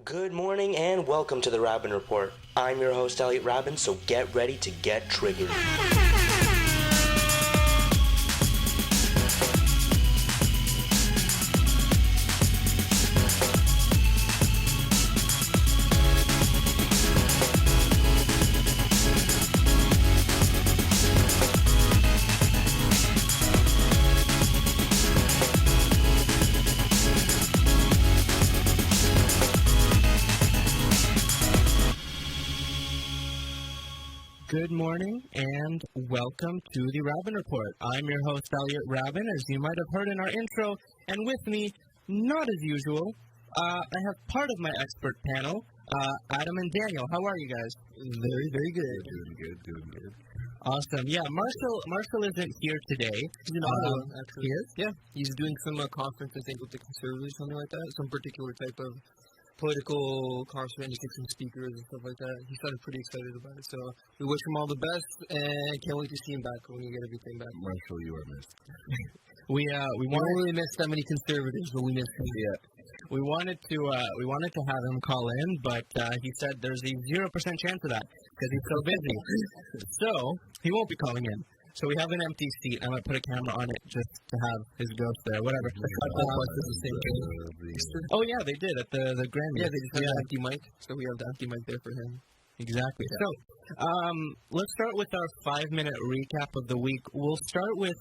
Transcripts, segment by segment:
Good morning and welcome to the Raben Report. I'm your host, Elliot Raben, so get ready to get triggered. Good morning and welcome to the Raben Report. I'm your host, Elliot Raben, as you might have heard in our intro, and with me, not as usual, I have part of my expert panel, Adam and Daniel. How are you guys? Very, very good. Doing good. Awesome. Yeah, Marshall isn't here today. He's in Ottawa, actually. He is? Yeah, he's doing some conference, I think, with the Conservatives, something like that. Some particular type of political conference, and some speakers and stuff like that. He sounded pretty excited about it. So we wish him all the best, and can't wait to see him back when we get everything back. Marshall, you are missed. We won't really miss that many Conservatives, but we miss him. Yeah. We wanted to have him call in, but he said there's a 0% chance of that because he's so busy. So he won't be calling in. So we have an empty seat. I'm gonna put a camera on it just to have his ghost there. Whatever. Oh yeah, they did at the Grammy. Yeah, they just had an empty mic, so we have the empty mic there for him. Exactly. Yeah. So let's start with our 5-minute recap of the week. We'll start with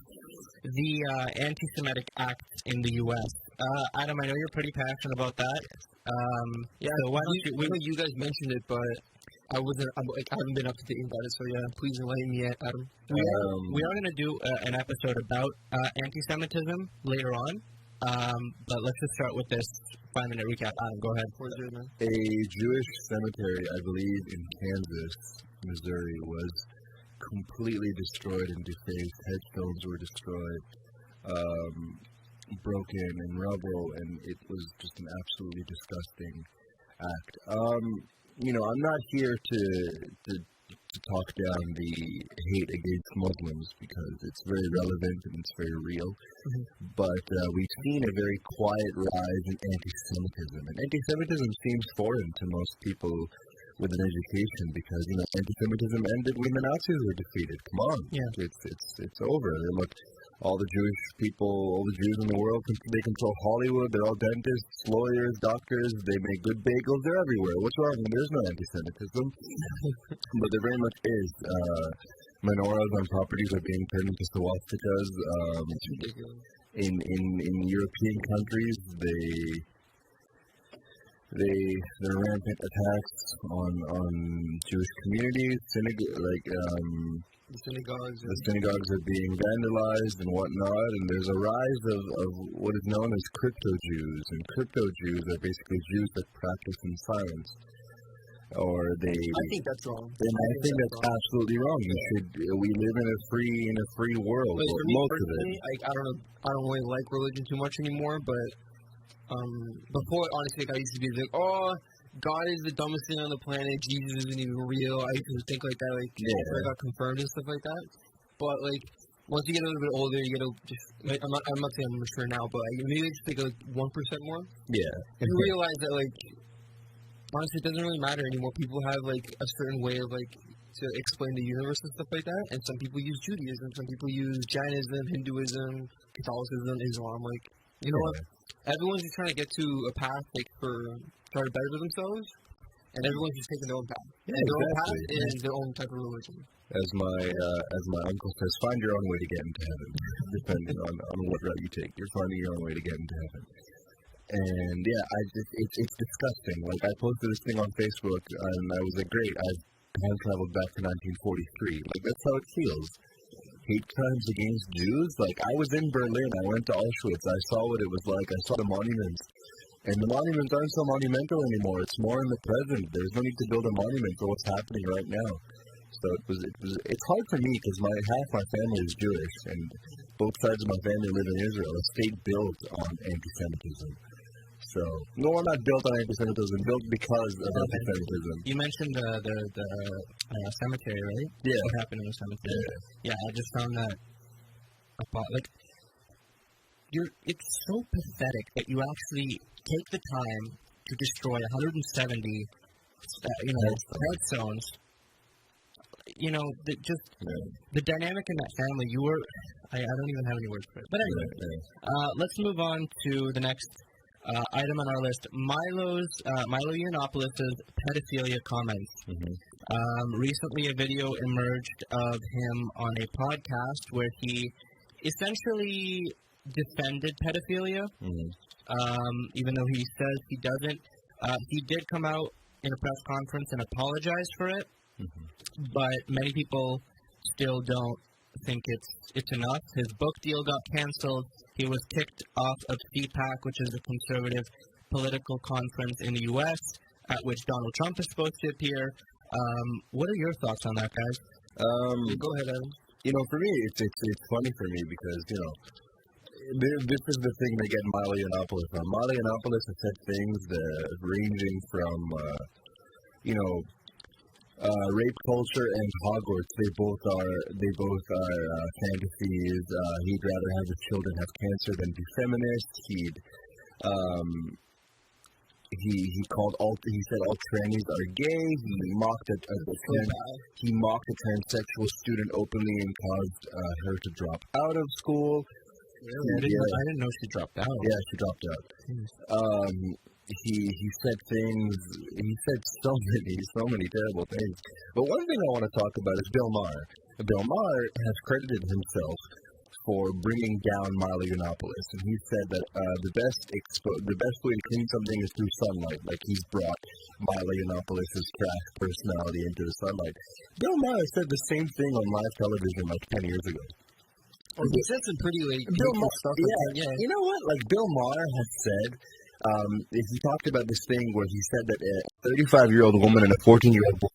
the anti-Semitic act in the U.S. Adam, I know you're pretty passionate about that. So why don't you guys mentioned it, but I haven't been up to date about it, so yeah, please enlighten me, Adam. We are going to do an episode about anti-Semitism later on, but let's just start with this 5-minute recap. Adam, go ahead. A Jewish cemetery, I believe, in Kansas, Missouri, was completely destroyed and defaced. Headstones were destroyed, broken and rubble, and it was just an absolutely disgusting act. I'm not here to talk down the hate against Muslims because it's very relevant and it's very real. Mm-hmm. But we've seen a very quiet rise in anti-Semitism. And anti-Semitism seems foreign to most people with an education because, anti-Semitism ended when the Nazis were defeated. Come on. Yeah. It's over. Look, all the Jewish people, all the Jews in the world, they control Hollywood. They're all dentists, lawyers, doctors. They make good bagels. They're everywhere. What's wrong? There's no anti-Semitism. But there very much is. Menorahs on properties are being turned into swastikas. In European countries, there are rampant attacks on Jewish communities. The synagogues are being vandalized and whatnot, and there's a rise of what is known as crypto Jews. And crypto Jews are basically Jews that practice in silence. I think that's wrong. And I think that's absolutely wrong. We live in a free world. But for me personally, I don't really like religion too much anymore. But before, honestly, I used to be like, God is the dumbest thing on the planet. Jesus isn't even real. I used to think like that, after I got confirmed and stuff like that. But once you get a little bit older, you gotta just. I'm not saying I'm mature now, but maybe just take 1% more. Yeah. And you realize that honestly, it doesn't really matter anymore. People have a certain way of to explain the universe and stuff like that. And some people use Judaism, some people use Jainism, Hinduism, Catholicism, Islam. You know what? Everyone's just trying to get to a path try to better themselves, and everyone's just taking their own path. Yeah, and their own path is their own type of religion. As my uncle says, find your own way to get into heaven. Depending on what route you take, you're finding your own way to get into heaven. And it's disgusting. I posted this thing on Facebook, and I was great. I've time traveled back to 1943. That's how it feels. Hate crimes against Jews. I was in Berlin. I went to Auschwitz. I saw what it was like. I saw the monuments. And the monuments aren't so monumental anymore. It's more in the present. There's no need to build a monument for what's happening right now. So it's hard for me because half my family is Jewish, and both sides of my family live in Israel. A state built on anti-Semitism. So, no, I'm not built on anti-Semitism. Built because of anti-Semitism. You mentioned the cemetery, right? Yeah. What happened in the cemetery? Yeah, I just found that. It's so pathetic that you actually take the time to destroy 170, headstones. The dynamic in that family. I don't even have any words for it. But anyway, let's move on to the next item on our list. Milo Yiannopoulos' pedophilia comments. Recently, a video emerged of him on a podcast where he essentially defended pedophilia, even though he says he doesn't. He did come out in a press conference and apologize for it, but many people still don't think it's enough. His book deal got canceled. He was kicked off of CPAC, which is a conservative political conference in the U.S., at which Donald Trump is supposed to appear. What are your thoughts on that, guys? Go ahead, Evan. For me, it's funny for me because, this is the thing they get Milo Yiannopoulos from. Milo Yiannopoulos has said things that ranging from, rape culture and Hogwarts. They both are fantasies. He'd rather have his children have cancer than be feminist. He said all trannies are gay. He mocked a transsexual student openly and caused her to drop out of school. Really? I didn't know she dropped out. Yeah, she dropped out. He said things. He said so many terrible things. But one thing I want to talk about is Bill Maher. Bill Maher has credited himself for bringing down Milo Yiannopoulos, and he said that the best way to clean something is through sunlight. Like he's brought Milo Yiannopoulos' trash personality into the sunlight. Bill Maher said the same thing on live television like 10 years ago. He said some pretty stuff. Yeah. You know what? Like Bill Maher has said. He talked about this thing where he said that a 35-year-old woman and a 14-year-old boy.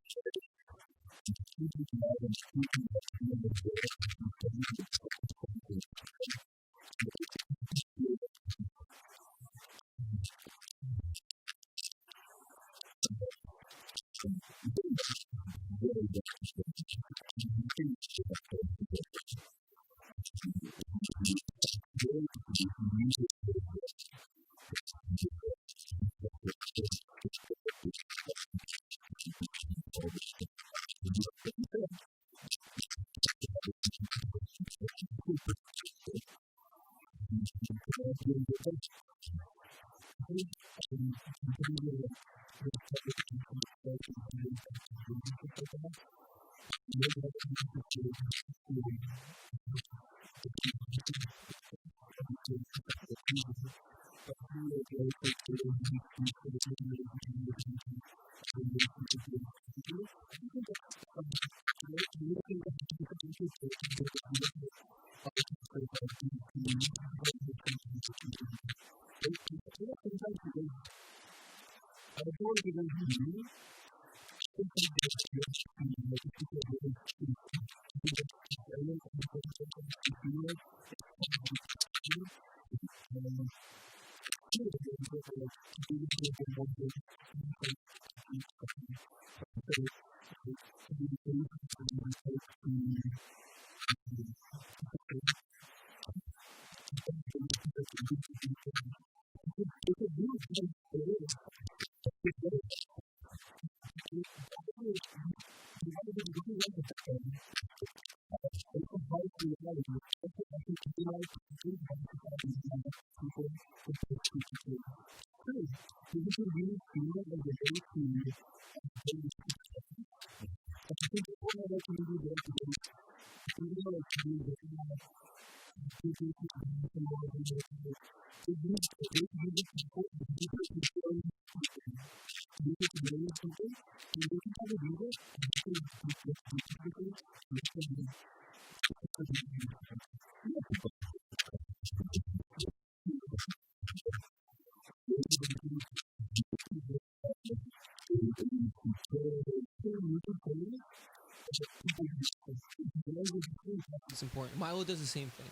It's important. Milo does the same thing,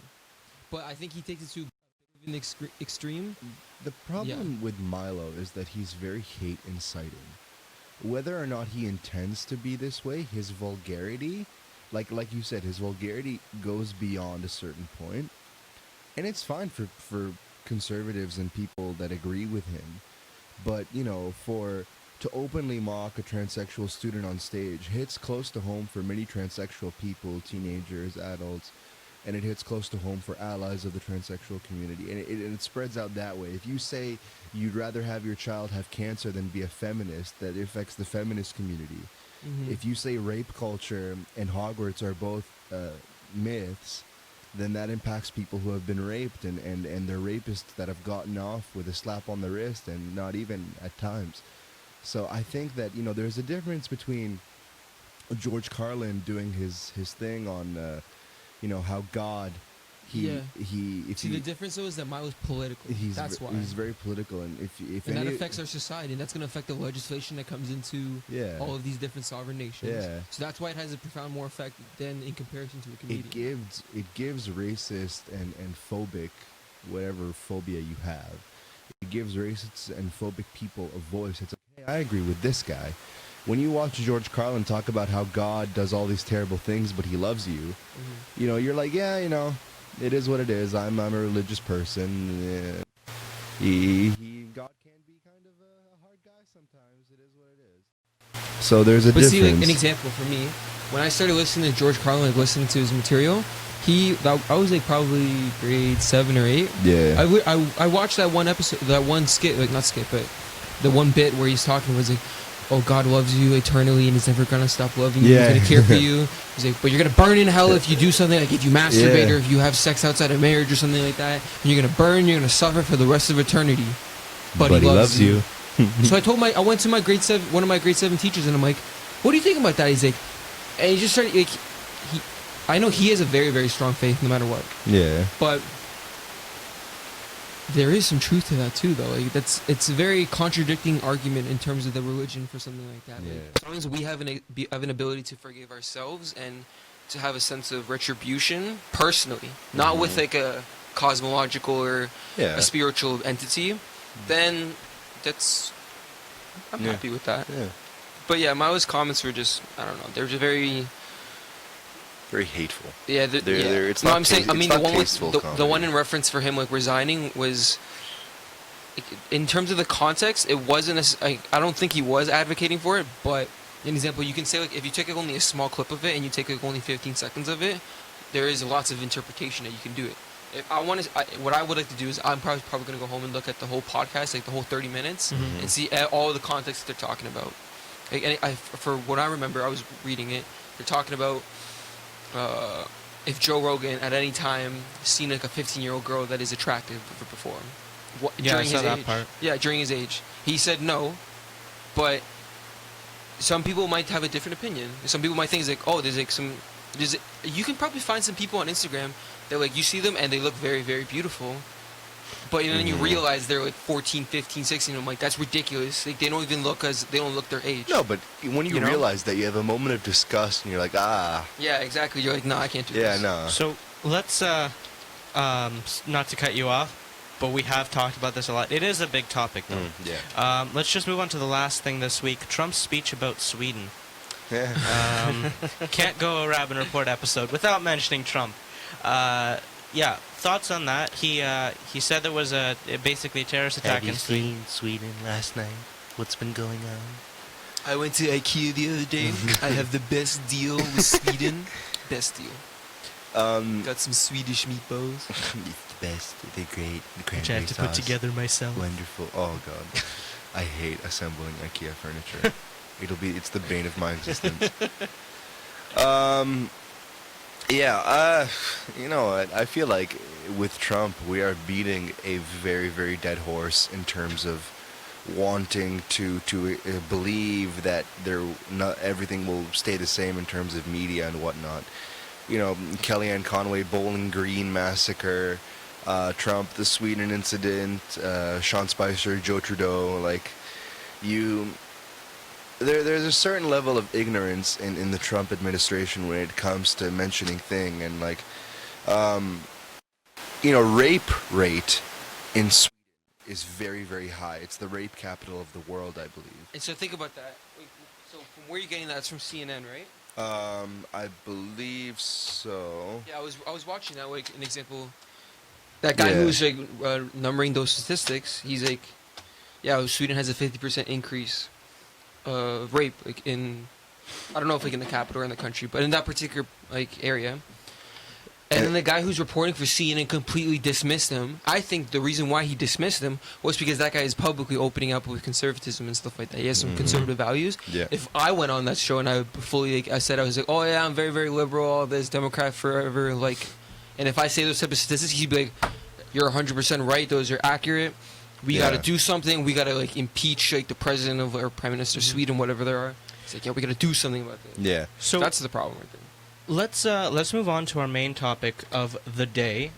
but I think he takes it to an extreme. The problem with Milo is that he's very hate inciting. Whether or not he intends to be this way, his vulgarity, like you said, his vulgarity goes beyond a certain point, and it's fine for conservatives and people that agree with him But to openly mock a transsexual student on stage hits close to home for many transsexual people, teenagers, adults, and it hits close to home for allies of the transsexual community. And it spreads out that way. If you say you'd rather have your child have cancer than be a feminist, that affects the feminist community. Mm-hmm. If you say rape culture and Hogwarts are both myths, then that impacts people who have been raped and they're rapists that have gotten off with a slap on the wrist and not even at times. So I think that, there's a difference between George Carlin doing his thing on, how God, See, the difference though is that Milo's political. That's why. He's very political, and that affects our society, and that's going to affect the legislation that comes into all of these different sovereign nations. Yeah. So that's why it has a profound more effect than in comparison to a comedian. It gives racist and phobic, whatever phobia you have, it gives racist and phobic people a voice. It's okay, I agree with this guy. When you watch George Carlin talk about how God does all these terrible things, but he loves you, you're like, it is what it is. I'm a religious person. God can be kind of a hard guy sometimes. It is what it is. So there's a difference. But see, like, an example for me, when I started listening to George Carlin, listening to his material, I was like probably grade 7 or 8. Yeah. I watched that one episode, that one skit, like not skit, but the one bit where he's talking was like, oh, God loves you eternally and he's never going to stop loving you. Yeah. He's going to care for you. He's like, but you're going to burn in hell if you do something, like if you masturbate or if you have sex outside of marriage or something like that. And you're going to burn, you're going to suffer for the rest of eternity. But he loves you. So I went to one of my grade 7 teachers and I'm like, what do you think about that? He's like, and he just started, like, I know he has a very, very strong faith no matter what. Yeah. But there is some truth to that too, though. Like it's a very contradicting argument in terms of the religion for something like that. Yeah. Like, as long as we have an ability to forgive ourselves and to have a sense of retribution personally, not with like a cosmological or a spiritual entity, then I'm happy with that. Yeah. But yeah, Milo's comments were just, I don't know, they're just very hateful. Yeah, it's no, not. I'm saying. I mean, the one in reference for him, like resigning, was in terms of the context. It wasn't. I don't think he was advocating for it. But an example, you can say like if you take like, only a small clip of it and you take like only 15 seconds of it, there is lots of interpretation that you can do it. If I want to, what I would like to do is I'm probably going to go home and look at the whole podcast, like the whole 30 minutes, and see all the context that they're talking about. Like, and for what I remember, I was reading it. They're talking about. If Joe Rogan at any time seen like a 15-year-old girl that is attractive to perform, I saw that part. Yeah, during his age, he said no, but some people might have a different opinion. Some people might think it's like, oh, you can probably find some people on Instagram that like you see them and they look very, very beautiful, but then you realize they're like 14, 15, 16. I'm like, that's ridiculous. Like they don't even look they don't look their age. No, but when you realize that, you have a moment of disgust and you're like, Yeah, exactly. You're like, no, I can't do this. Yeah, no. So let's, not to cut you off, but we have talked about this a lot. It is a big topic, though. Let's just move on to the last thing this week. Trump's speech about Sweden. Yeah. Can't go a Raben Report episode without mentioning Trump. Thoughts on that? He said there was basically a terrorist attack in Sweden. Have you seen Sweden last night? What's been going on? I went to IKEA the other day. I have the best deal with Sweden. Best deal. Got some Swedish meatballs. It's the best. They're great. The Which I have to put together myself. Wonderful. Oh god, I hate assembling IKEA furniture. It's the bane of my existence. You know what? I feel like with Trump, we are beating a very, very dead horse in terms of wanting to believe that not everything will stay the same in terms of media and whatnot. You know, Kellyanne Conway, Bowling Green massacre, Trump, the Sweden incident, Sean Spicer, Joe Trudeau. Like, there's a certain level of ignorance in the Trump administration when it comes to mentioning thing, and like, rape rate in Sweden is very, very high. It's the rape capital of the world, I believe. And so think about that. So from where are you getting that? It's from CNN, right? I believe so. Yeah, I was watching that, like an example. That guy who was like numbering those statistics, he's like, Sweden has a 50% increase of rape, like in, I don't know if like in the capital or in the country, but in that particular like area. And then the guy who's reporting for CNN completely dismissed him. I think the reason why he dismissed him was because that guy is publicly opening up with conservatism and stuff like that. He has some conservative values. Yeah. If I went on that show and I fully, like, I said I was like, oh yeah, I'm very, very liberal, all this, Democrat forever, like, and if I say those type of statistics, he'd be like, you're 100% right, those are accurate. We got to do something. We got to like impeach like the president of or prime minister of Sweden, whatever they are. It's like, yeah, we got to do something about this. Yeah. So That's the problem right there. let's move on to our main topic of the day.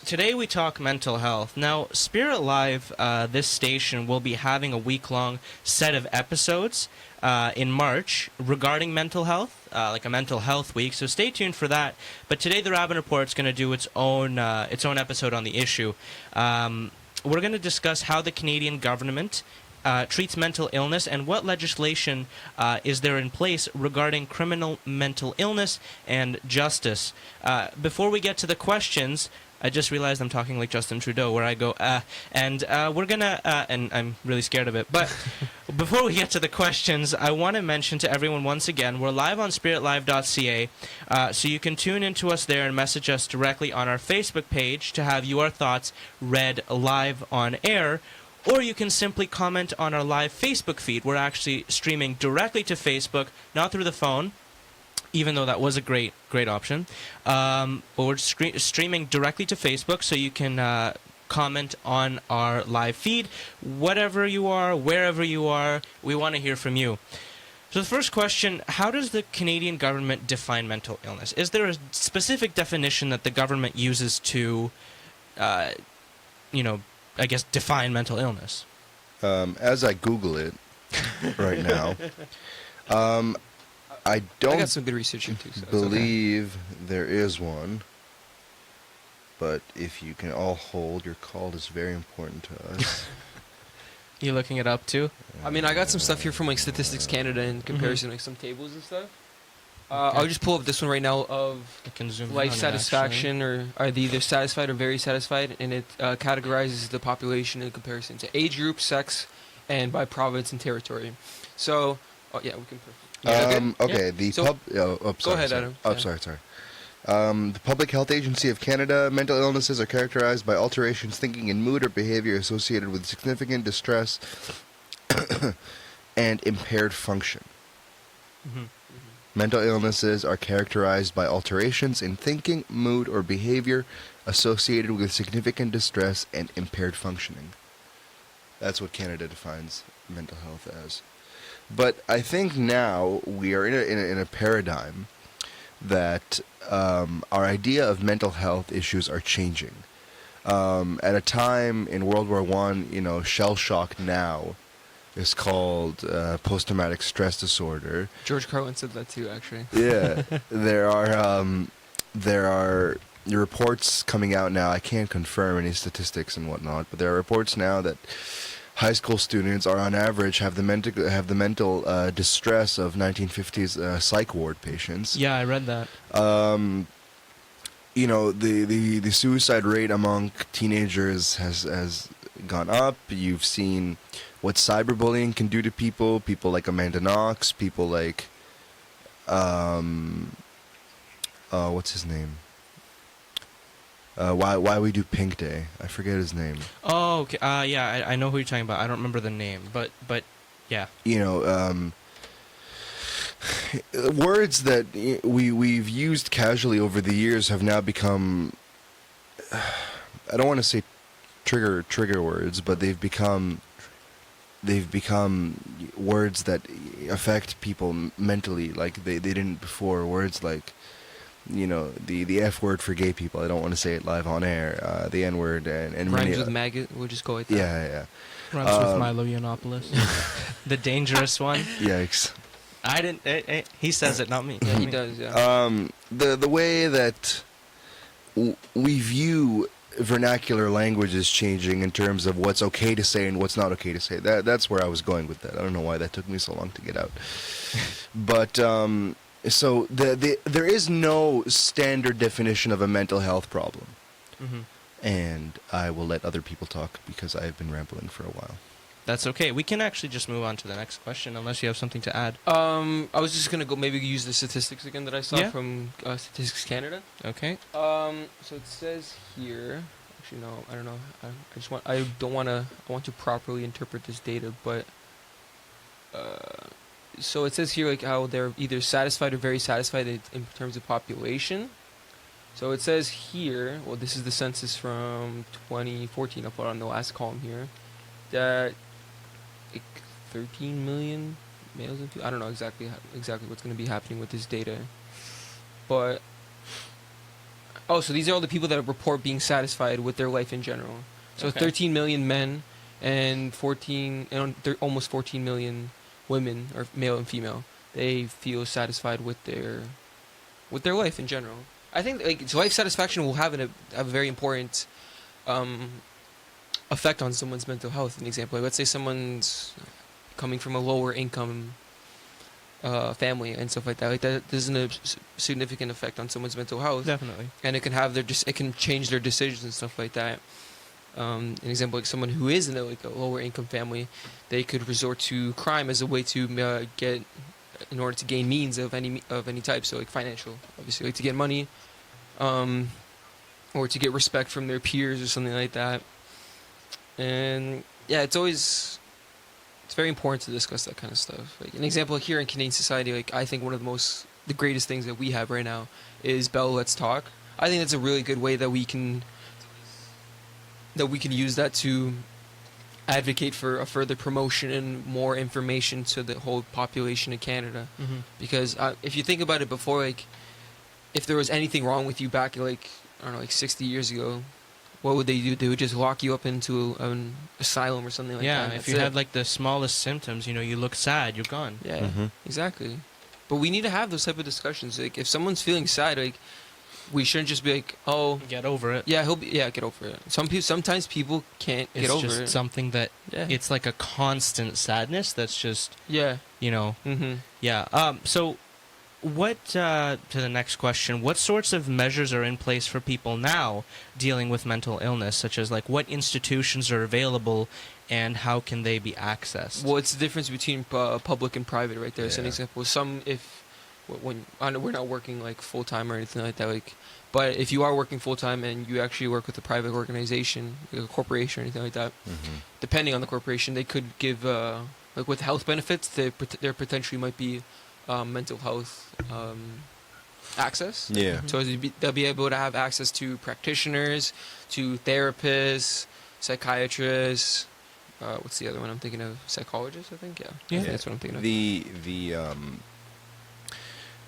Today we talk mental health. Now, Spirit Live, this station, will be having a week-long set of episodes in March regarding mental health, like a mental health week. So stay tuned for that. But today, the Raben Report is going to do its own episode on the issue. We're going to discuss how the Canadian government treats mental illness and what legislation is there in place regarding criminal mental illness and justice. Before we get to the questions, I just realized I'm talking like Justin Trudeau, where I go, and we're gonna, and I'm really scared of it. But before we get to the questions, I want to mention to everyone once again, we're live on spiritlive.ca, so you can tune into us there and message us directly on our Facebook page to have your thoughts read live on air. Or you can simply comment on our live Facebook feed. We're actually streaming directly to Facebook, not through the phone, even though that was a great option. But we're streaming directly to Facebook, so you can comment on our live feed. Whatever you are, wherever you are, we want to hear from you. So the first question, how does the Canadian government define mental illness? Is there a specific definition that the government uses to, I guess, define mental illness? As I Google it right now, I I don't got some good research too. So believe there is one. But if you can all hold, your call is very important to us. You looking it up too? I mean, I got some stuff here from like Statistics Canada in comparison, like some tables and stuff. I'll just pull up this one right now of I can zoom in life on it, satisfaction, or are they either satisfied or very satisfied, and it categorizes the population in comparison to age group, sex, and by province and territory. So, we can. Okay, the So- sorry, Go ahead, sorry. Adam. Oh, Yeah. sorry. The Public Health Agency of Canada, mental illnesses are characterized by alterations thinking in mood or behavior associated with significant distress and impaired function. Mental illnesses are characterized by alterations in thinking, mood, or behavior associated with significant distress and impaired functioning. That's what Canada defines mental health as. But I think now we are in a paradigm that our idea of mental health issues are changing. At a time in World War I, shell shock now is called post-traumatic stress disorder. George Carlin said that too, actually. Yeah, there are reports coming out now. I can't confirm any statistics and whatnot, but there are reports now that high school students are on average have the mental distress of 1950s psych ward patients. Yeah, I read that. The suicide rate among teenagers has gone up. You've seen what cyberbullying can do to people like Amanda Knox, people like what's his name? Why we do Pink Day? I forget his name. Oh, okay. I know who you're talking about. I don't remember the name, but yeah. Words that we've used casually over the years have now become, I don't want to say trigger words, but they've become words that affect people mentally like they didn't before. Words like, the F word for gay people. I don't want to say it live on air. The N word and Rhymes with maggot. We'll just go with that. Yeah. Rhymes with Milo Yiannopoulos. The dangerous one. Yikes. I didn't. He says it, not me. Yeah, he does. Yeah. The way that we view vernacular language is changing in terms of what's okay to say and what's not okay to say. That's where I was going with that. I don't know why that took me so long to get out. But so there is no standard definition of a mental health problem. and I will let other people talk because I have been rambling for a while. That's okay. We can actually just move on to the next question unless you have something to add. I was just gonna go maybe use the statistics again that I saw Yeah. from Statistics Canada. Okay. So it says here. Actually, no, I don't know. I want to properly interpret this data, but so it says here like how they're either satisfied or very satisfied in terms of population. So it says here, well, this is the census from 2014. I'll put on the last column here, that like 13 million males and I don't know exactly what's going to be happening with this data, but so these are all the people that report being satisfied with their life in general. So Okay. 13 million men and almost 14 million women, or male and female. They feel satisfied with their life in general. I think like life satisfaction will have a very important effect on someone's mental health. An example, like, let's say someone's coming from a lower income family and stuff like that. Like that, there's a significant effect on someone's mental health, Definitely. and it can have it can change their decisions and stuff like that. An example, like someone who is in a lower income family, they could resort to crime as a way to in order to gain means of any type. So like financial, obviously, like to get money, or to get respect from their peers or something like that. And yeah, it's very important to discuss that kind of stuff. Like an example, here in Canadian society, like I think one of the greatest things that we have right now is Bell Let's Talk. I think that's a really good way that we can use that to advocate for a further promotion and more information to the whole population in Canada. Mm-hmm. Because if you think about it, before, like, if there was anything wrong with you back, like, I don't know, like 60 years ago, what would they do? They would just lock you up into an asylum or something like that. Yeah, and if that's you it. had like the smallest symptoms, you look sad, you're gone. Yeah, Mhm. exactly. But we need to have those type of discussions. Like, if someone's feeling sad, like, we shouldn't just be like, oh, Get over it. yeah, get over it. Sometimes people can't It's get over just it. something that Yeah. it's like a constant sadness that's just, Yeah. yeah. So what, to the next question, what sorts of measures are in place for people now dealing with mental illness, such as like what institutions are available and how can they be accessed? Well, it's the difference between public and private right there. So an Yeah. example, we're not working like full time or anything like that, like, but if you are working full time and you actually work with a private organization, like a corporation or anything like that, depending on the corporation, they could give like with health benefits, there potentially might be mental health access. Yeah. So they'll be able to have access to practitioners, to therapists, psychiatrists. What's the other one I'm thinking of? Psychologists, I think. Yeah. I think that's what I'm thinking of.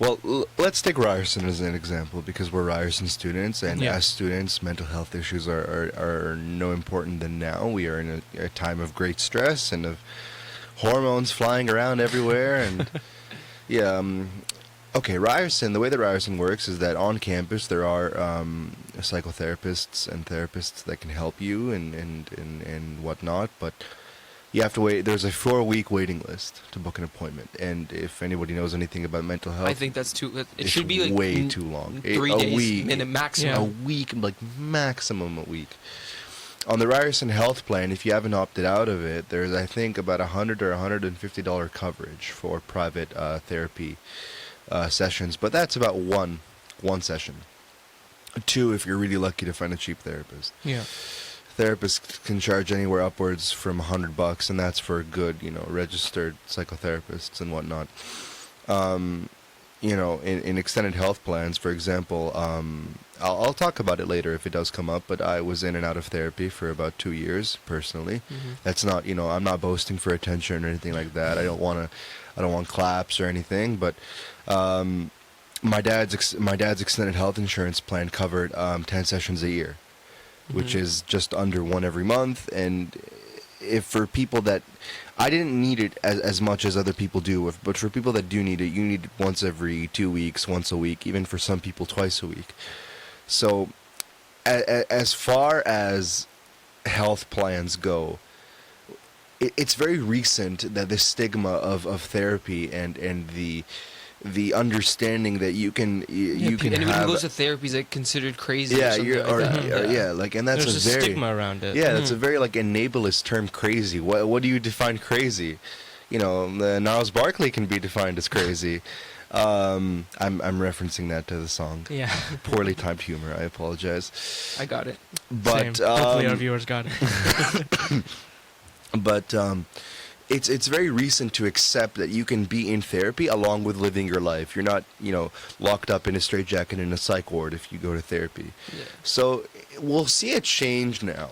Well, let's take Ryerson as an example because we're Ryerson students, and Yeah. as students, mental health issues are no important than now. We are in a time of great stress and of hormones flying around everywhere, and yeah. Okay, Ryerson. The way that Ryerson works is that on campus there are psychotherapists and therapists that can help you and whatnot, but you have to wait. There's a 4-week waiting list to book an appointment, and if anybody knows anything about mental health, I think that's too. It it's should be like way too long. 3 A days, week. minute maximum. A week, like maximum a week. On the Ryerson health plan, if you haven't opted out of it, there's I think about $100 or $150 coverage for private therapy sessions, but that's about one session. 2 if you're really lucky to find a cheap therapist. Yeah. Therapists can charge anywhere upwards from $100, and that's for good, registered psychotherapists and whatnot. In extended health plans, for example, I'll talk about it later if it does come up, but I was in and out of therapy for about 2 years personally. That's not, I'm not boasting for attention or anything like that. I don't want claps or anything, but my dad's extended health insurance plan covered 10 sessions a year, which is just under one every month. And if for people that I didn't need it as much as other people do, but for people that do need it, you need it once every 2 weeks, once a week, even for some people twice a week. So as far as health plans go, it's very recent that the stigma of therapy and the the understanding that you can Anybody who have goes to therapy is like considered crazy. yeah, or something you're, like that. yeah, like, and that's There's a a very stigma around it. yeah, that's a very like enablest term, crazy. What do you define crazy? You know, Gnarls Barkley can be defined as crazy. I'm referencing that to the song. Yeah. Poorly timed humor. I apologize. I got it. But Same. Hopefully our viewers got it. but it's very recent to accept that you can be in therapy along with living your life. You're not, you know, locked up in a straitjacket in a psych ward if you go to therapy. Yeah. So we'll see a change now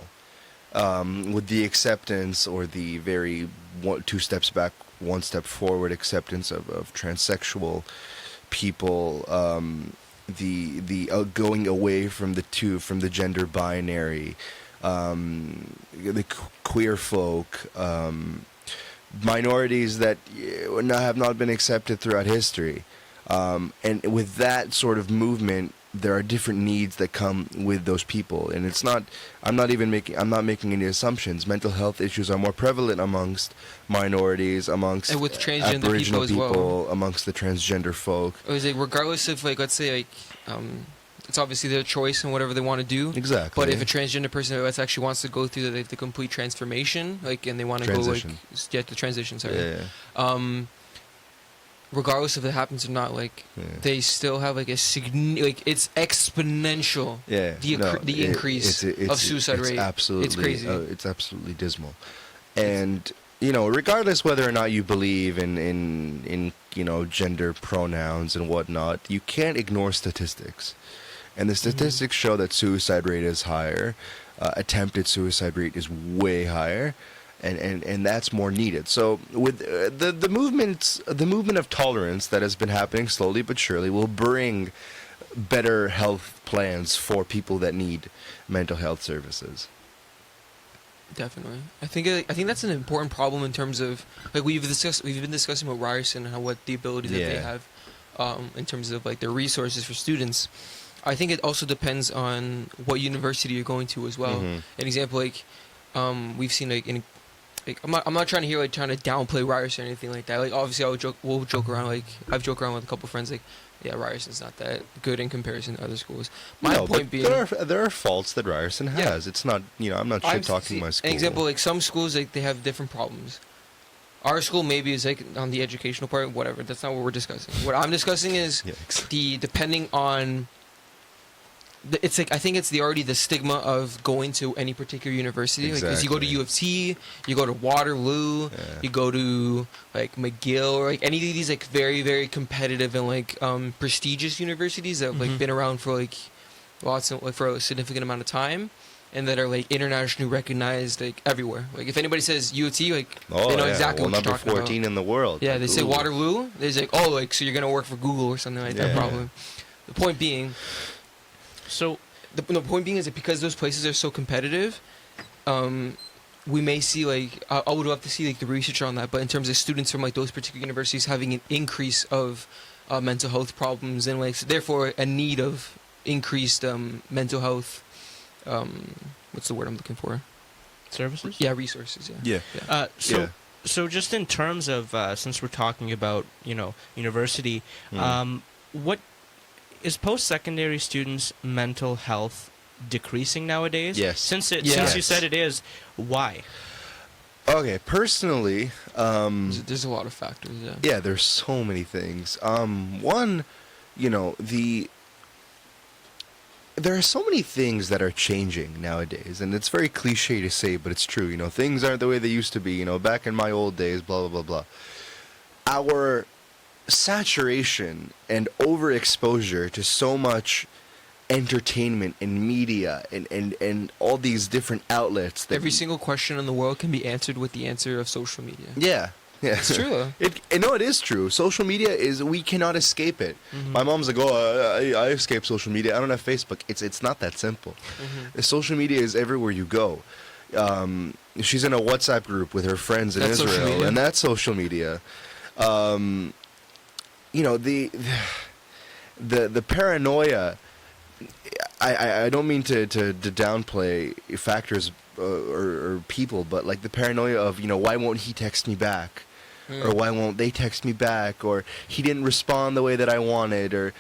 with the acceptance or the very two steps back, one step forward acceptance of transsexual people. The going away from the gender binary, the queer folk. Minorities that have not been accepted throughout history, and with that sort of movement, there are different needs that come with those people, and it's not. I'm not making any assumptions. Mental health issues are more prevalent amongst minorities, amongst And with transgender Aboriginal people as well. amongst the transgender folk. It was like regardless of like let's say like it's obviously their choice and whatever they want to do. Exactly. But if a transgender person that's actually wants to go through the complete transformation, like, and they want to go like the transition, sorry. Yeah. Regardless if it happens or not, like they still have like it's exponential. Yeah. The increase of suicide rate. Absolutely, it's crazy. It's absolutely dismal, and you know, regardless whether or not you believe in you know, gender pronouns and whatnot, you can't ignore statistics. And the statistics show that suicide rate is higher, attempted suicide rate is way higher, and that's more needed. So with the movement of tolerance that has been happening slowly but surely will bring better health plans for people that need mental health services. Definitely, I think that's an important problem in terms of like we've been discussing with Ryerson and what the abilities that they have, in terms of like their resources for students. I think it also depends on what university you're going to as well. An example, like we've seen like in like I'm not trying to downplay Ryerson or anything like that. Like obviously we'll joke around, like I've joked around with a couple of friends like, yeah, Ryerson's not that good in comparison to other schools. My point being, there are faults that Ryerson has. It's not, you know, I'm not shit talking my school. An example, like some schools, like they have different problems. Our school maybe is like on the educational part, whatever. That's not what we're discussing. What I'm discussing is depending on. It's like I think it's already the stigma of going to any particular university. Like, because you go to U of T, you go to Waterloo, you go to like McGill, or like any of these like very very competitive and like prestigious universities that have like been around for like lots of like for a significant amount of time, and that are like internationally recognized like everywhere. Like if anybody says U of T, like they know exactly what number you're talking 14 about. in the world. Yeah, like, they say Waterloo. They're like, oh, like so you're gonna work for Google or something like that. Probably. The point being. So the point being is that because those places are so competitive, we may see like I would love to see like the research on that. But in terms of students from like those particular universities having an increase of mental health problems and like so therefore a need of increased mental health. What's the word I'm looking for? Services. Yeah, resources. Yeah. So just in terms of since we're talking about university, what is post-secondary students' mental health decreasing nowadays? Yes. Since you said it is, why? Okay, personally, there's a lot of factors. Yeah, there's so many things. One, there are so many things that are changing nowadays, and it's very cliche to say, but it's true. Things aren't the way they used to be. Back in my old days, blah blah blah blah. Our saturation and overexposure to so much entertainment and media and all these different outlets that every single question in the world can be answered with the answer of social media. Yeah it's true. It is true. Social media we cannot escape it. My mom's like, I escape social media, I don't have Facebook. It's not that simple. Social media is everywhere you go. She's in a WhatsApp group with her friends in Israel, and that's social media. The paranoia. I don't mean to downplay factors or people, but like the paranoia of why won't he text me back? or why won't they text me back, or he didn't respond the way that I wanted, or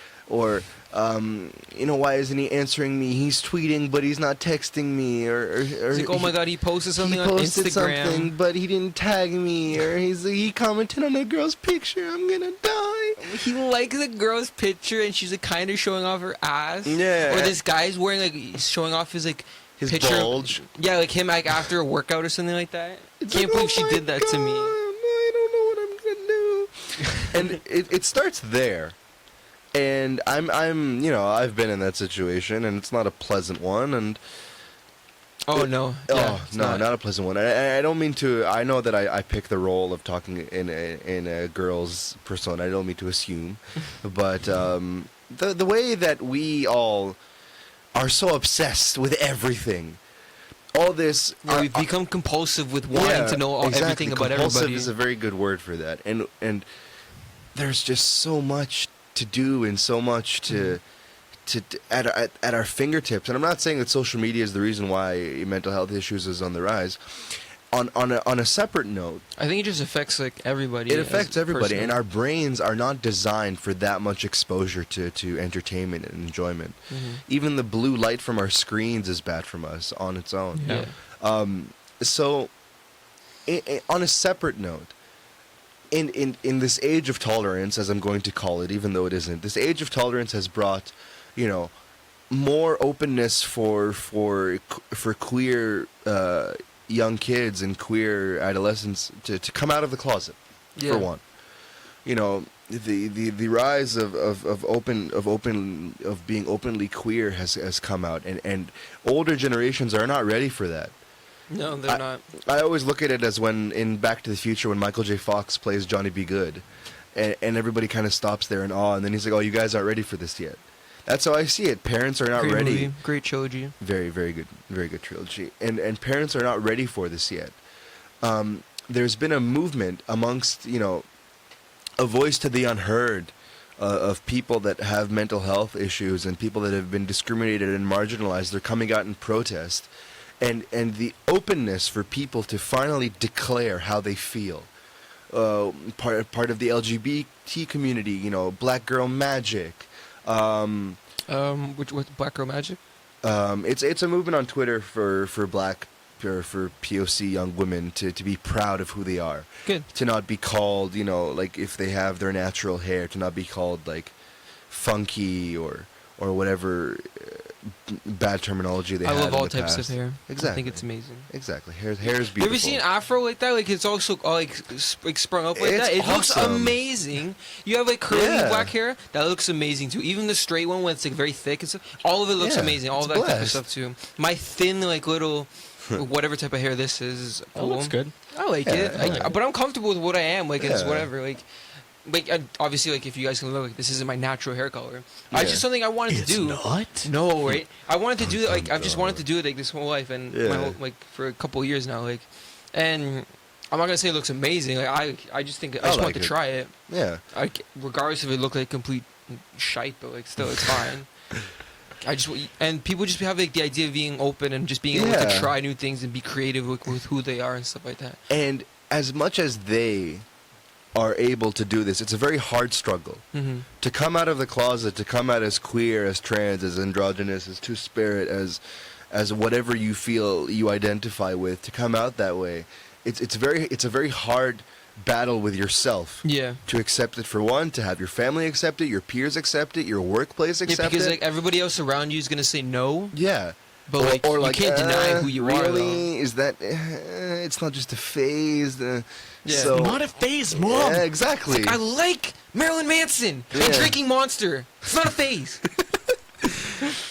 why isn't he answering me? He's tweeting, but he's not texting me, or It's like, oh my god, he posted something he on posted Instagram. something, but he didn't tag me, or he commented on a girl's picture. I'm gonna die. He likes the girl's picture, and she's like kind of showing off her ass. Yeah. Or this guy's wearing like he's showing off his like His picture. bulge. Yeah, like him like after a workout or something like that. It's Can't like, believe oh she my did that to me. God, I don't know what I'm gonna do. And it starts there. And I've been in that situation, and it's not a pleasant one. And No, it's not a pleasant one. I don't mean to. I know that I pick the role of talking in a girl's persona. I don't mean to assume, but the way that we all are so obsessed with everything, all this. Yeah, we've become compulsive with wanting to know everything about Compulsive everybody. is a very good word for that. And there's just so much to do and so much to at our fingertips. And I'm not saying that social media is the reason why mental health issues is on the rise. On a separate note, I think it just affects like everybody. it affects everybody, personally. and our brains are not designed for that much exposure to entertainment and enjoyment. Even the blue light from our screens is bad from us on its own. Yeah. So, on a separate note, in this age of tolerance, as I'm going to call it, even though it isn't, this age of tolerance has brought, more openness for queer young kids and queer adolescents to come out of the closet, for one. The rise of being openly queer has come out, and older generations are not ready for that. No, they're not. I always look at it as when in Back to the Future, when Michael J. Fox plays Johnny B. Good, and everybody kind of stops there in awe, and then he's like, "Oh, you guys aren't ready for this yet." That's how I see it. Parents are not Great ready. movie. Great trilogy. Very, very good trilogy. And parents are not ready for this yet. There's been a movement amongst, a voice to the unheard of people that have mental health issues and people that have been discriminated and marginalized. They're coming out in protest. And the openness for people to finally declare how they feel. Part of the LGBT community, Black Girl Magic. What's Black Girl Magic? It's a movement on Twitter for black or for POC young women to be proud of who they are. Good. To not be called, like if they have their natural hair, to not be called like funky or whatever bad terminology they have. I love in all the types past. of hair. Exactly. I think it's amazing. Exactly. Hair is beautiful. You ever seen afro like that? Like it's also like sprung up like It's that. It looks awesome. amazing. You have like curly Yeah. black hair. That looks amazing too. Even the straight one when it's like very thick and stuff. All of it looks Yeah, amazing. All it's that type of blessed. stuff too. My thin like little whatever type of hair this is That cool. looks good. I like Yeah, it. I like it. But I'm comfortable with what I am. Like it's Yeah. whatever. Like obviously, like if you guys can look, like, this isn't my natural hair color. Yeah. It's just something I wanted to do. not? No, right? I wanted to do that. Like I've just wanted to do it like this whole life and Yeah. my whole, like for a couple of years now. Like, and I'm not gonna say it looks amazing. Like I just think I just like want to it. try it. Yeah. Regardless if it looked like complete shite, but like still it's fine. And people just have like the idea of being open and just being able to Yeah. try new things and be creative with who they are and stuff like that. And as much as they are able to do this, it's a very hard struggle. Mm-hmm. To come out of the closet, to come out as queer, as trans, as androgynous, as two-spirit, as whatever you feel you identify with, to come out that way, it's a very hard battle with yourself. Yeah. To accept it, for one, to have your family accept it, your peers accept it, your workplace Yeah, accept because it. like everybody else around you is gonna say no, Yeah. but you can't deny who you are. Though. Really? Is that? It's not just a phase. Yeah. So, Not a phase, Mom. yeah, exactly. I like Marilyn Manson and Yeah. drinking Monster. It's not a phase.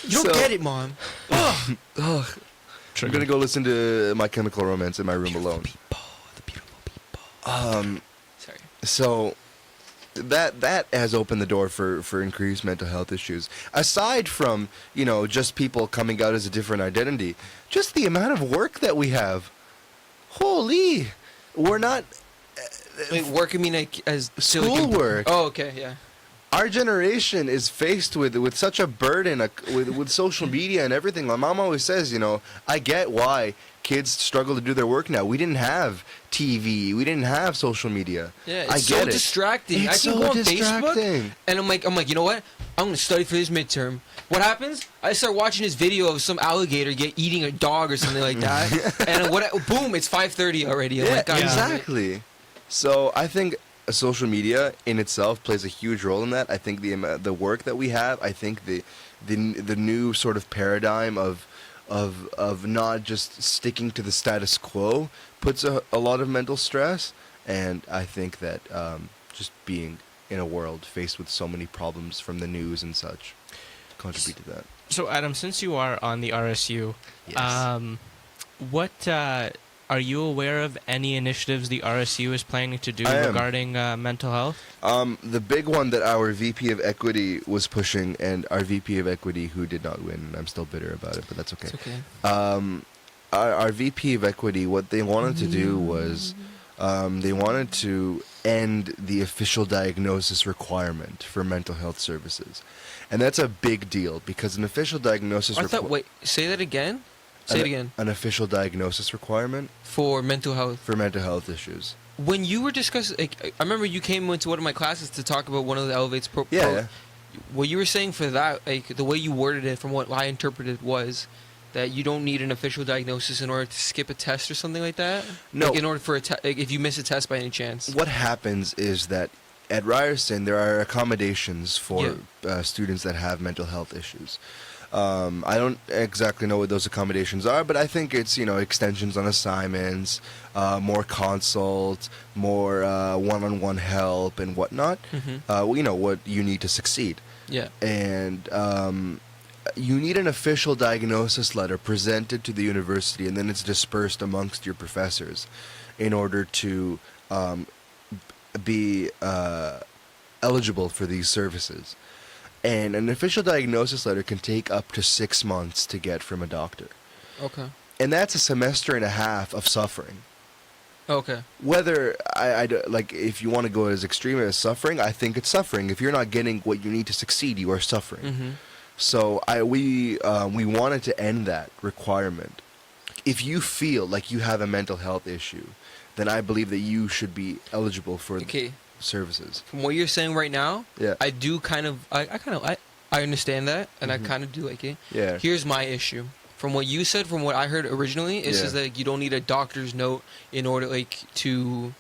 You don't So- get it, Mom. I'm gonna go listen to My Chemical Romance in my room alone. The beautiful people. Sorry. So that has opened the door for increased mental health issues. Aside from just people coming out as a different identity, just the amount of work that we have. Holy, we're not Wait, work, I mean, like, as schoolwork. Oh, okay, yeah. our generation is faced with such a burden with social media and everything. My mom always says, I get why kids struggle to do their work now. We didn't have TV. We didn't have social media. Yeah, it's I so get it. distracting. It's I can so go on distracting. Facebook and I'm like, you know what? I'm gonna study for this midterm. What happens? I start watching this video of some alligator eating a dog or something like that, and boom, it's 5:30 already. I'm like, God, exactly. So I think social media in itself plays a huge role in that. I think the work that we have. I think the new sort of paradigm of not just sticking to the status quo puts a lot of mental stress, and I think that just being in a world faced with so many problems from the news and such contribute to that. So, Adam, since you are on the RSU, Yes. what are you aware of any initiatives the RSU is planning to do I am. regarding mental health? The big one that our VP of Equity was pushing, and our VP of Equity who did not win, and I'm still bitter about it, but that's okay. it's okay. Our VP of Equity, what they wanted to do was they wanted to end the official diagnosis requirement for mental health services. And that's a big deal because an official diagnosis Wait, say that again. Say it again. An official diagnosis requirement For mental health. for mental health issues. When you were discussing, I remember you came into one of my classes to talk about one of the Elevate's Yeah. What you were saying for that, the way you worded it, from what I interpreted, was that you don't need an official diagnosis in order to skip a test or something like that. No. in order for if you miss a test by any chance. What happens is that at Ryerson there are accommodations for students that have mental health issues. I don't exactly know what those accommodations are, but I think it's, extensions on assignments, more consults, more one-on-one help and whatnot. What you need to succeed. Yeah. And you need an official diagnosis letter presented to the university, and then it's dispersed amongst your professors in order to be eligible for these services. And an official diagnosis letter can take up to 6 months to get from a doctor. Okay. And that's a semester and a half of suffering. Okay. Whether if you want to go as extreme as suffering, I think it's suffering. If you're not getting what you need to succeed, you are suffering. Mm-hmm. So we wanted to end that requirement. If you feel like you have a mental health issue, then I believe that you should be eligible for services. From what you're saying right now, Yeah. I do I understand that, and I kind of do like it. Yeah. Here's my issue. From what you said, from what I heard originally, it says that you don't need a doctor's note in order to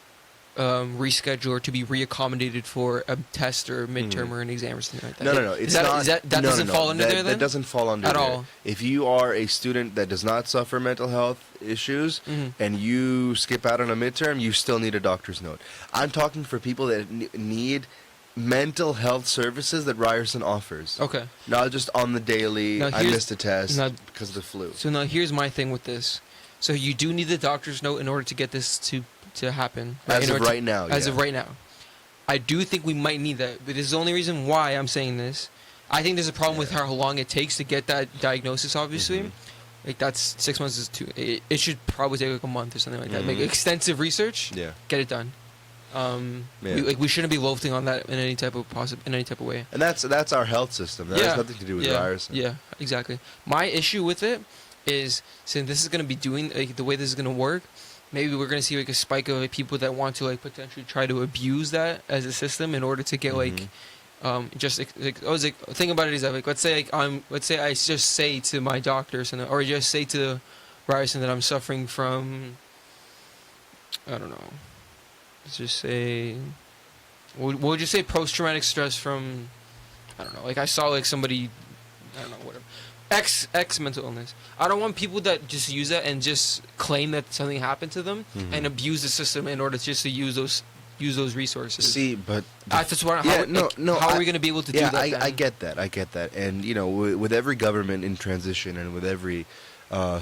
reschedule or to be reaccommodated for a test or midterm or an exam or something like that. No. It's not. That doesn't fall under there then? That doesn't fall under At there. all. If you are a student that does not suffer mental health issues and you skip out on a midterm, you still need a doctor's note. I'm talking for people that need mental health services that Ryerson offers. Okay. Not just on the daily, Now I here's- missed a test now- because of the flu. So now here's my thing with this. So you do need the doctor's note in order to get this to happen. Right? As In of order right now, As yeah. of right now. I do think we might need that. But this is the only reason why I'm saying this. I think there's a problem with how long it takes to get that diagnosis, obviously. Like, that's 6 months is too... It should probably take like a month or something like that. Make extensive research. Yeah. Get it done. We shouldn't be loafing on that in any type of way. And that's our health system. That has nothing to do with Ryerson. Yeah, exactly. My issue with it is, since this is going to be doing, the way this is going to work, maybe we're going to see like a spike of people that want to potentially try to abuse that as a system in order to get think about it is that let's say I just say to my doctor or something, or just say to Ryerson that I'm suffering from, I don't know, let's just say, we'll just say post-traumatic stress from, I don't know, I saw somebody, I don't know, whatever, X mental illness. I don't want people that just use that and just claim that something happened to them and abuse the system in order just to use those resources. See, but That's what, how are we going to be able to do that? I get that, and with every government in transition and with every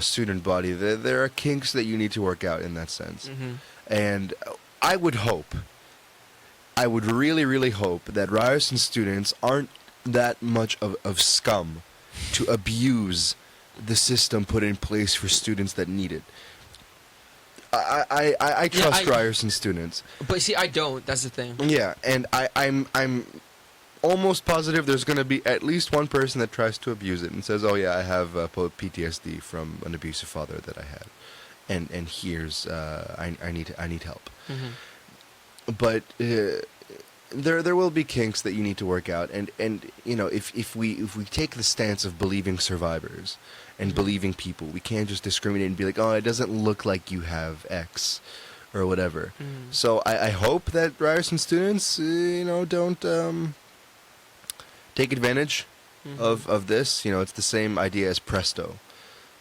student body, there are kinks that you need to work out in that sense. And I would really, really hope that Ryerson students aren't that much of scum to abuse the system put in place for students that need it. I trust Ryerson students. But see, I don't. That's the thing. Yeah, and almost positive there's going to be at least one person that tries to abuse it and says, "Oh yeah, I have PTSD from an abusive father that I had, and here's I need help." But there will be kinks that you need to work out, and you know, if we take the stance of believing survivors and believing people, we can't just discriminate and be like, "Oh, it doesn't look like you have X." Or whatever. So I hope that Ryerson students, you know, don't take advantage of this. You know, it's the same idea as Presto.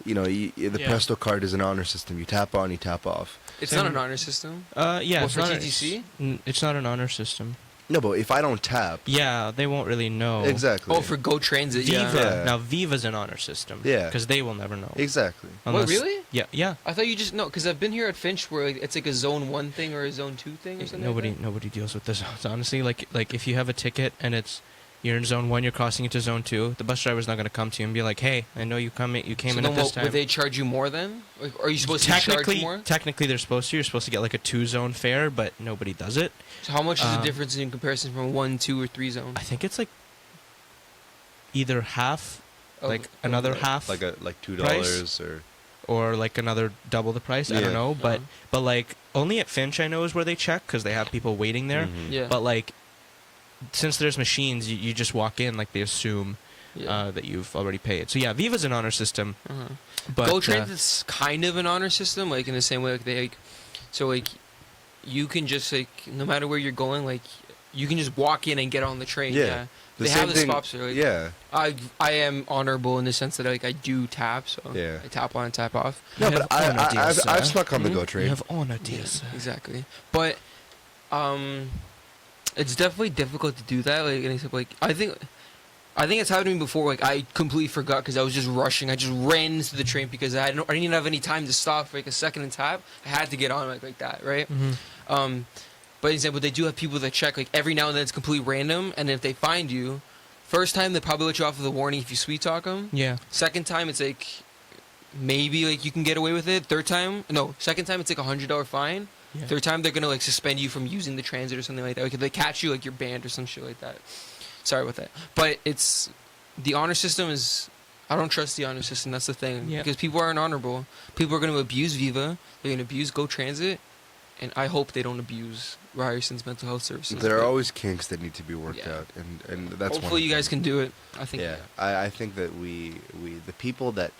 You know, the Presto card is an honor system. You tap on, you tap off. It's not an honor system. Yeah, Well, it's for not TTC? It's not an honor system. No, but if I don't tap, Yeah, they won't really know. exactly. Oh, for Go Transit, Viva. Yeah. Now Viva's an honor system. Yeah. Because they will never know. Exactly. What, really? Yeah, yeah. I thought you just know, because I've been here at Finch where like, it's like a Zone 1 thing or a Zone 2 thing or something. Nobody deals with this. Honestly, like if you have a ticket and you're in Zone 1, you're crossing into Zone 2, the bus driver's not going to come to you and be like, "Hey, I know you came in at this time." Would they charge you more then? Like, are you supposed to charge more? Technically, they're supposed to. You're supposed to get like a 2-zone fare, but nobody does it. So how much is the difference in comparison from 1, 2, or 3 zone? I think it's like either half, Oh, like another half, Like $2 price? Or like another double the price. I Yeah. don't know, but like only at Finch I know is where they check because they have people waiting there. Yeah. But like since there's machines, you just walk in like they assume that you've already paid. So yeah, Viva's an honor system. But Go Transit's kind of an honor system, like in the same way like they so like you can just like no matter where you're going, like you can just walk in and get on the train. Yeah. They have the stops there. Like, Yeah. I am honorable in the sense that like I do tap, so Yeah. I tap on and tap off. No, You but have honor, dear I've sir. snuck on the Mhm. Go you train. have honor, dear sir. Exactly. But it's definitely difficult to do that. Like, and except, like I think it's happened to me before. Like I completely forgot because I was just rushing. I just ran into the train because I didn't even have any time to stop for like a second and tap. I had to get on like that, right? But example, they do have people that check like every now and then. It's completely random, and if they find you, first time they probably let you off with a warning if you sweet talk them. Yeah. Second time it's like maybe like you can get away with it. Second time it's like $100 fine. Yeah. Third time they're gonna like suspend you from using the transit or something like that. Like if they catch you, like you're banned or some shit like that. Sorry about that. But it's the honor system is. I don't trust the honor system. That's the thing. Yeah. Because people aren't honorable. People are gonna abuse Viva. They're gonna abuse Go Transit, and I hope they don't abuse Ryerson's mental health services. There are But always kinks that need to be worked Yeah. out, and that's hopefully you guys can do it. I think. Yeah, I think that we the people that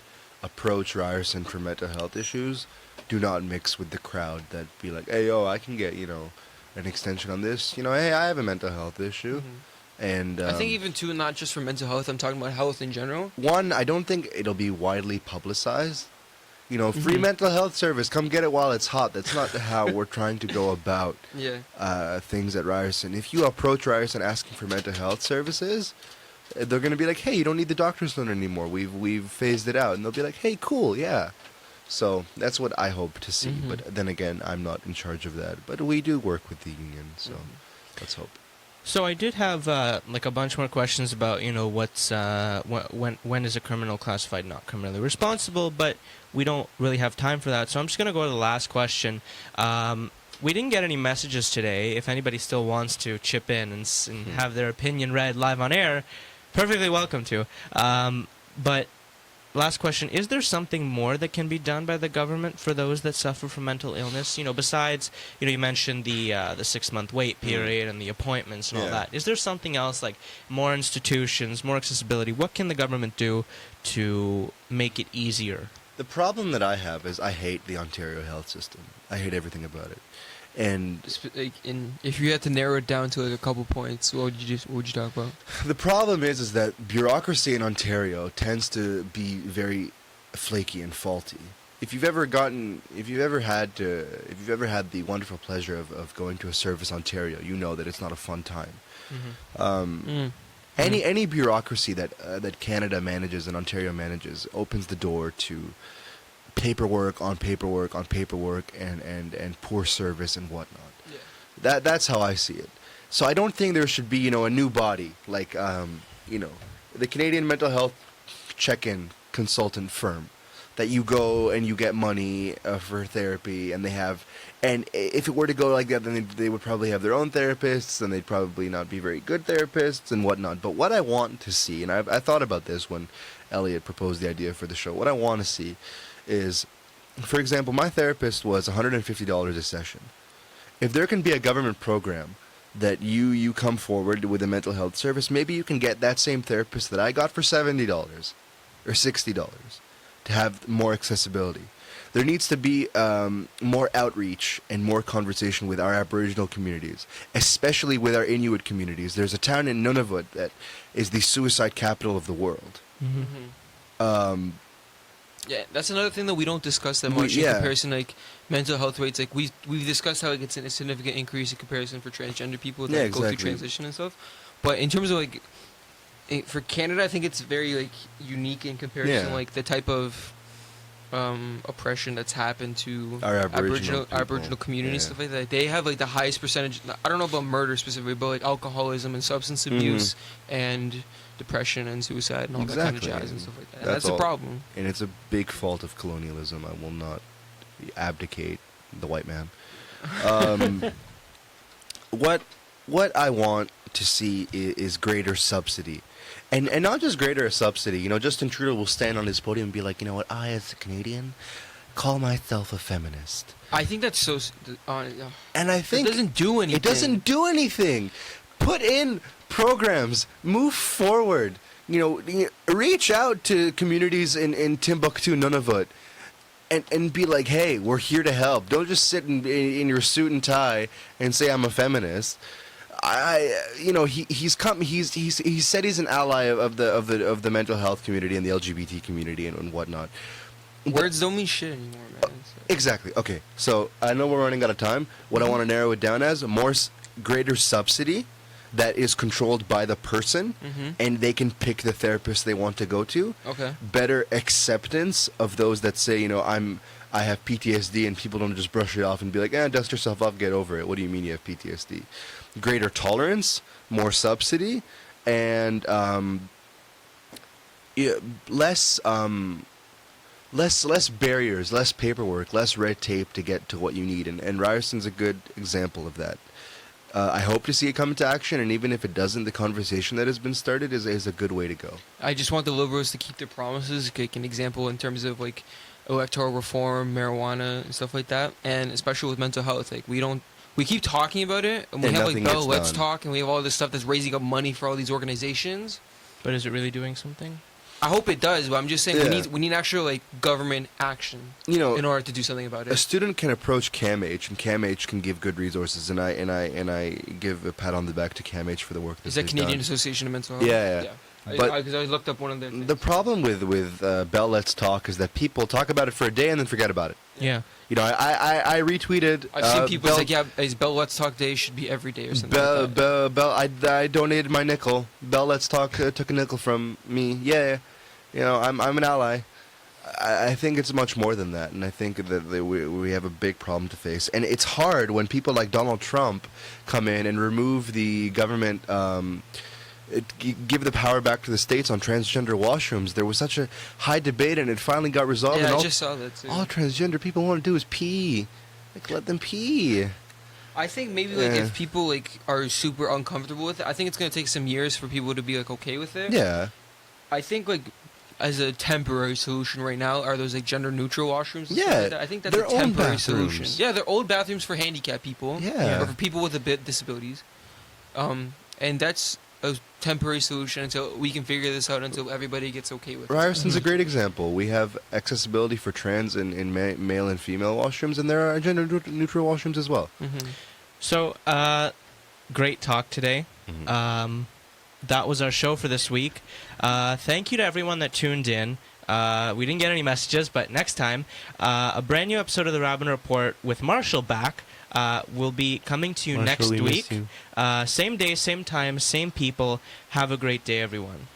approach Ryerson for mental health issues do not mix with the crowd that be like, "Hey, yo, I can get an extension on this." Hey, I have a mental health issue, and I think even too, not just for mental health. I'm talking about health in general. one, I don't think it'll be widely publicized. Free mental health service, come get it while it's hot. That's not how we're trying to go about Yeah. things at Ryerson. If you approach Ryerson asking for mental health services, they're going to be like, "Hey, you don't need the doctor's note anymore. We've phased it out." And they'll be like, "Hey, cool, yeah." So that's what I hope to see. But then again, I'm not in charge of that. But we do work with the union, so let's hope. So I did have like a bunch more questions about what's when is a criminal classified not criminally responsible, but we don't really have time for that. So I'm just gonna go to the last question. We didn't get any messages today. If anybody still wants to chip in and have their opinion read live on air, perfectly welcome to. But last question, is there something more that can be done by the government for those that suffer from mental illness? Besides, you mentioned the 6-month wait period and the appointments and all that. Is there something else, like more institutions, more accessibility? What can the government do to make it easier? The problem that I have is I hate the Ontario health system. I hate everything about it. And If you had to narrow it down to like a couple points, what would you talk about? the problem is that bureaucracy in Ontario tends to be very flaky and faulty. If you've ever had the wonderful pleasure of going to a Service Ontario, you know that it's not a fun time. Any bureaucracy that Canada manages and Ontario manages opens the door to paperwork on paperwork on paperwork and poor service and whatnot. Yeah. That's how I see it. So I don't think there should be a new body like the Canadian Mental Health Check-in Consultant Firm. that you go and you get money for therapy, and if it were to go like that, then they would probably have their own therapists, and they'd probably not be very good therapists and whatnot. But what I want to see, and I thought about this when Elliot proposed the idea for the show, what I want to see is, for example, my therapist was $150 a session. If there can be a government program that you come forward with a mental health service, maybe you can get that same therapist that I got for $70 or $60 to have more accessibility. There needs to be more outreach and more conversation with our Aboriginal communities, especially with our Inuit communities. There's a town in Nunavut that is the suicide capital of the world. Yeah, that's another thing that we don't discuss that much in comparison, like mental health rates. Like we've discussed how it's a significant increase in comparison for transgender people that go through transition and stuff. But in terms of like for Canada, I think it's very like unique in comparison, like the type of oppression that's happened to our Aboriginal community and stuff like that. They have like the highest percentage. I don't know about murder specifically, but like alcoholism and substance abuse and depression and suicide and all that kind of jazz and stuff like that. That's a problem. And it's a big fault of colonialism. I will not abdicate the white man. What I want to see is greater subsidy. And not just greater subsidy. You know, Justin Trudeau will stand on his podium and be like, you know what, I as a Canadian call myself a feminist. I think that's so... and I think... It doesn't do anything. It doesn't do anything. Put in programs. Move forward. You know, reach out to communities in Timbuktu, Nunavut, and be like, hey, we're here to help. Don't just sit in your suit and tie and say I'm a feminist. He said he's an ally of the mental health community and the LGBT community and whatnot. Words don't mean shit anymore, man. Exactly. Okay, so I know we're running out of time. What I want to narrow it down as greater subsidy that is controlled by the person, and they can pick the therapist they want to go to. Okay. Better acceptance of those that say, you know, I have PTSD, and people don't just brush it off and be like, dust yourself off, get over it. What do you mean you have PTSD? Greater tolerance, more subsidy, and less barriers, less paperwork, less red tape to get to what you need. And Ryerson's a good example of that. I hope to see it come into action, and even if it doesn't, the conversation that has been started is a good way to go. I just want the Liberals to keep their promises. Like an example in terms of like electoral reform, marijuana, and stuff like that, and especially with mental health. Like we keep talking about it, and we have like Bell Let's Talk, and we have all this stuff that's raising up money for all these organizations. But is it really doing something? I hope it does, but I'm just saying we need actual like government action, in order to do something about it. A student can approach CAMH, and CAMH can give good resources, and I give a pat on the back to CAMH for the work that Is that Canadian done. Association of Mental Health? Yeah. But because I looked up one of their things. The problem with Bell Let's Talk is that people talk about it for a day and then forget about it. Yeah. You know, I retweeted. I've seen people say, Bell Let's Talk Day should be every day or something like that. I donated my nickel. Bell Let's Talk took a nickel from me. Yeah. You know, I'm an ally. I think it's much more than that, and I think that we have a big problem to face. And it's hard when people like Donald Trump come in and remove the government, give the power back to the states on transgender washrooms. There was such a high debate, and it finally got resolved. Yeah, and I just saw that too. All transgender people want to do is pee. Like, let them pee. I think maybe like if people like are super uncomfortable with it, I think it's gonna take some years for people to be like okay with it. Yeah. I think like as a temporary solution right now are those like gender neutral washrooms. And stuff like that. I think that's a temporary solution. Yeah, they're old bathrooms for handicapped people. Yeah. Or for people with disabilities. And that's a temporary solution until we can figure this out, until everybody gets okay with it. Ryerson's a great example. We have accessibility for trans in male and female washrooms, and there are gender neutral washrooms as well. So, great talk today. That was our show for this week. Thank you to everyone that tuned in. We didn't get any messages, but next time, a brand new episode of the Raben Report with Marshall back will be coming to you next week. Same day, same time, same people. Have a great day, everyone.